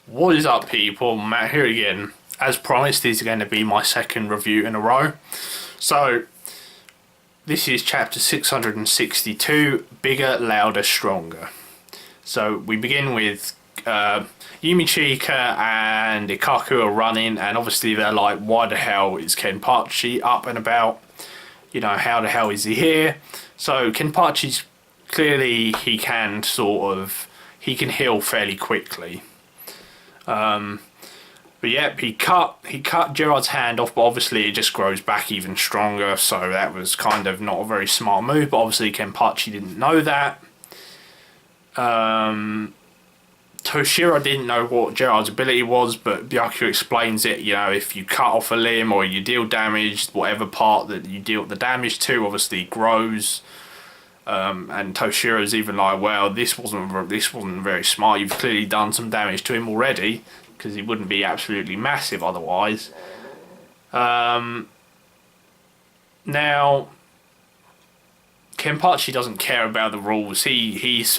What is up, people? Matt here again. As promised, this is going to be my second review in a row. So, this is chapter 662, Bigger, Louder, Stronger. So, we begin with Yumichika and Ikaku are running, and obviously they're like, why the hell is Kenpachi up and about? You know, how the hell is he here? So, Kenpachi's clearly, he can heal fairly quickly. But yep, he cut Gerard's hand off, but obviously it just grows back even stronger, so that was kind of not a very smart move, but obviously Kenpachi didn't know that. Toshiro didn't know what Gerard's ability was, but Byakuya explains it, you know, if you cut off a limb or you deal damage, whatever part that you deal the damage to obviously grows. And Toshiro's even like, well, this wasn't very smart. You've clearly done some damage to him already, because he wouldn't be absolutely massive otherwise. Now, Kenpachi doesn't care about the rules. He's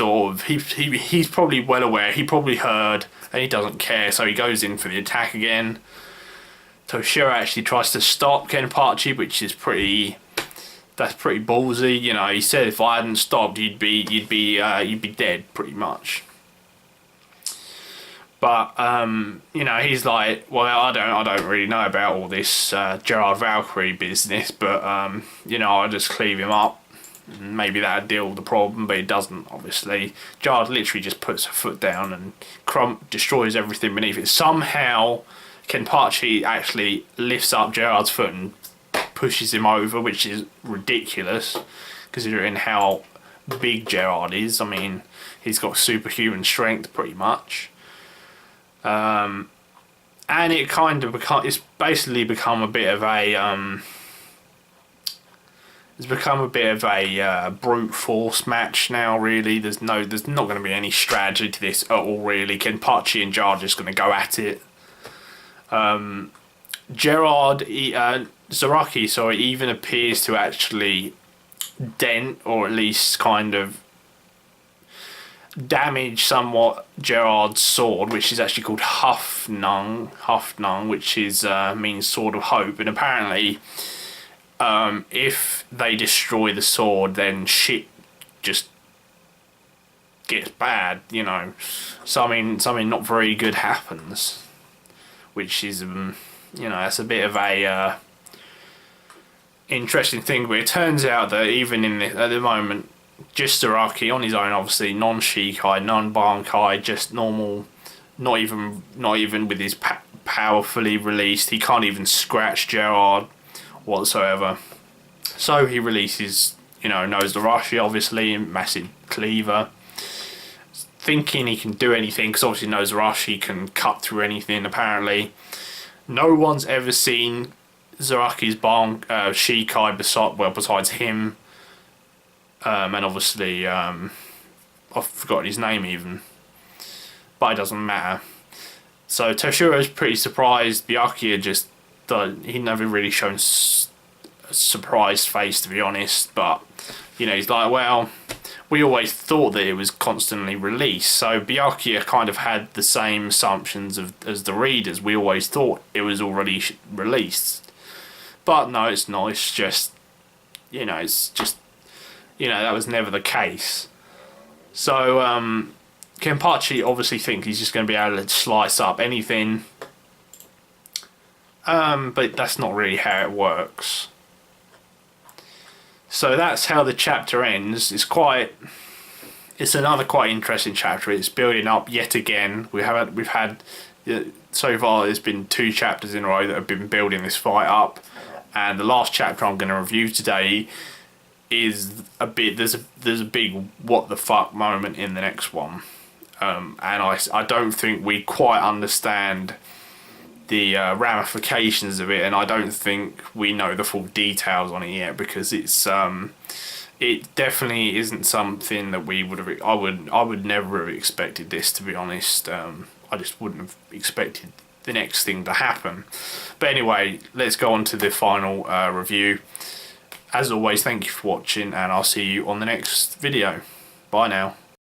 probably well aware. He probably heard, and he doesn't care. So he goes in for the attack again. Toshiro actually tries to stop Kenpachi, which is pretty ballsy. You know, he said if I hadn't stopped, you'd be dead pretty much. But you know, he's like, well, I don't really know about all this Gerard Valkyrie business, but you know, I'll just cleave him up. Maybe that'd deal with the problem, but it doesn't. Obviously, Gerard literally just puts a foot down and destroys everything beneath it. Somehow, Kenpachi actually lifts up Gerard's foot and pushes him over, which is ridiculous considering how big Gerard is. I mean, he's got superhuman strength pretty much. And it kind of it's basically become a bit of a brute force match now. Really, there's not going to be any strategy to this at all. Really, Kenpachi and Gerard are just going to go at it. Zaraki, even appears to actually dent, or at least kind of damage somewhat Gerard's sword, which is actually called Hufnung, which is means Sword of Hope, and apparently if they destroy the sword, then shit just gets bad, you know. Something not very good happens, which is you know, that's a bit of a interesting thing. But it turns out that even at the moment, just Zaraki on his own, obviously non-Shikai, non-Bankai, just normal, not even with his power fully released, he can't even scratch Gerard whatsoever. So he releases, you know, Nozarashi, obviously, massive cleaver, thinking he can do anything, because obviously Nozarashi can cut through anything. Apparently no one's ever seen Zaraki's Shikai besides him. And obviously, I've forgotten his name even, but it doesn't matter. So Toshiro's pretty surprised. Byakuya he never really shown a surprised face, to be honest. But you know, he's like, well, we always thought that it was constantly released. So Byakuya kind of had the same assumptions as the readers. We always thought it was already released, but no, it's not. It's just, you know, that was never the case. So Kenpachi obviously thinks he's just going to be able to slice up anything, but that's not really how it works. So that's how the chapter ends. It's another quite interesting chapter. It's building up yet again. We've had so far, there's been 2 chapters in a row that have been building this fight up, and the last chapter I'm going to review today is there's a big what the fuck moment in the next one, and I don't think we quite understand the ramifications of it, and I don't think we know the full details on it yet, because it definitely isn't something that I would never have expected this, to be honest. I just wouldn't have expected the next thing to happen. But anyway, let's go on to the final review. As always, thank you for watching, and I'll see you on the next video. Bye now.